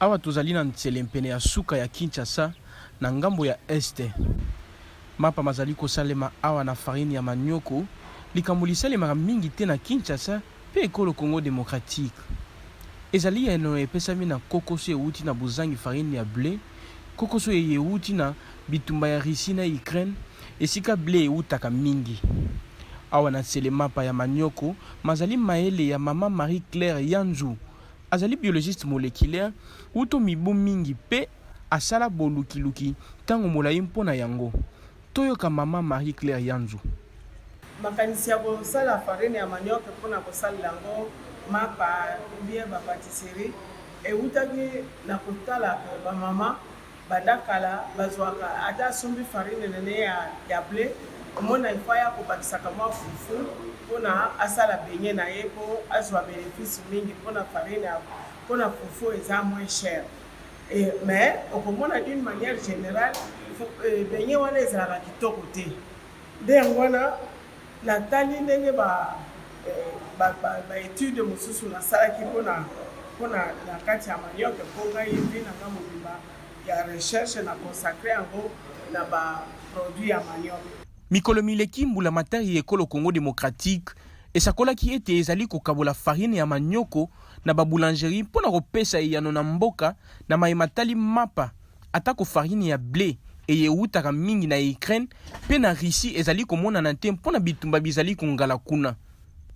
Awa tozali na ntselempene ya suka ya Kinshasa na ngambo ya este. Mapa mazali kosalema awa na farine ya manioko likambo lisalemaka mingi te na Kinshasa pe ekolo Congo démocratique. Ezali eno epesami na kokoso euti na buzangi farine ya blé, kokoso euti na bitumba ya Russie na Ukraine, esika blé eutaka mingi. Awa na mapa ya manioko mazali maele ya mama Marie-Claire Yanzu. Azali biologiste moléculaire uto mibu mingi pe asala bolukiluki tango molai mpona yango. Toyoka mama Marie-Claire Yanzu. Makanisi ya kosala farine ya manioc mpona kosala yango mapa bien ba pâtisserie eutaki na kotala ba mama badakala bazwaka ata sombi farine nene ya blé omona ifaya kopakisaka mwa fufu mpona asala benye na ye po azwa bénéfice mingi mpona farine mpona fufu eza moins cher. Mais okomona d'une manière générale benye wana ezalaka kitoko te nde yango wana natali ndenge baétude mosusu nasalaki mpona na kati ya manioc mpo ngai mpe nanga mobimba ya recherche na consacre yango na baproduit ya manioc. Mikolo mileki mbula matari ekolo Congo démocratique esakolaki ete ezali kokabola farine ya manioko na baboulangerie mpona kopesa eyano na mboka na maematali mapa atako farine ya blé eutaka mingi na Ukraine pe na Russie ezali komonana te mpona bitumba bizali kongala kuna.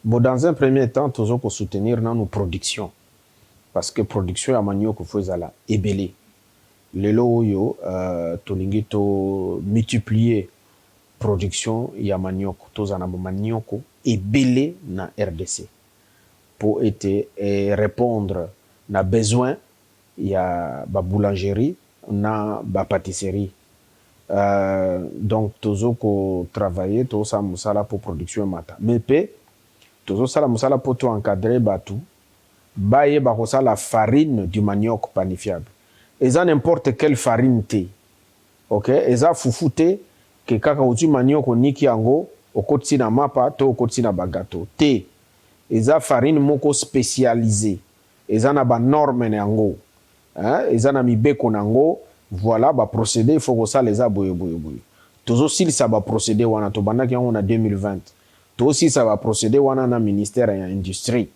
Bon, dans un premier temps, toujours pour soutenir nos productions. Parce que production ya manioko faut ezala ebele. Lelo oyo tolingi to multiplier production ya manioko tozana manioko ebele na RDC pour répondre na besoin ya ba boulangerie na ba pâtisserie. Donc tozo ko travailler to sa musala pour production mata mais pe tozo sala musala pour to encadrer batu baye ba ko la farine du manioc panifiable eza n'importe quelle farine te, OK, eza fufu te ke kaka uti manioc niki yango okoti na mapa to okoti na bagato te, eza farine moko spécialisée, eza na ba norme yango, eza na mibeko nango. Voilà, ba procédé, il faut que ça les a boye. Tout aussi, ça va procéder, wana to banda qui on a 2020. Tout aussi, ça va procéder, wana na ministère et industrie.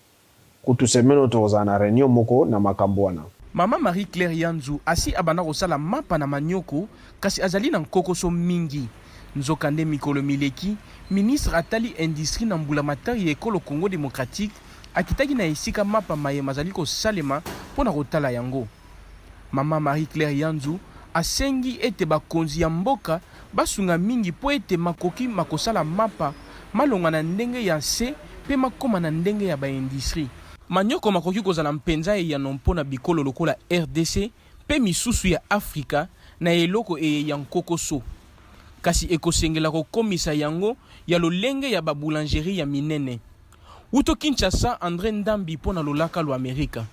Kutu semeno to na réunion moko na makambo wana. Mama Marie-Claire Yanzu asi abana kosala mapa na manioko kasi azali na kokoso mingi. Nzokande mikolo mileki, ministre atali industrie na mbula matari ekolo Congo démocratique akitaki na esika mapa maye mazali ko salema pona kotala yango. Mama Marie-Claire Yanzu asengi ete bakonzi ya mboka basunga mingi po ete makoki makosala mapa malonga na ndenge ya se pe makoma na ndenge ya baindustrie. Manioko makoki kozala mpenza ya nompona bikolo lokola RDC pe misusu ya Afrika na eloko ya nkokoso. Kasi ekosengela kokomisa yango ya lolenge ya baboulangerie ya minene. Uto Kinshasa, André Ndambi pona lolaka lo Amerika.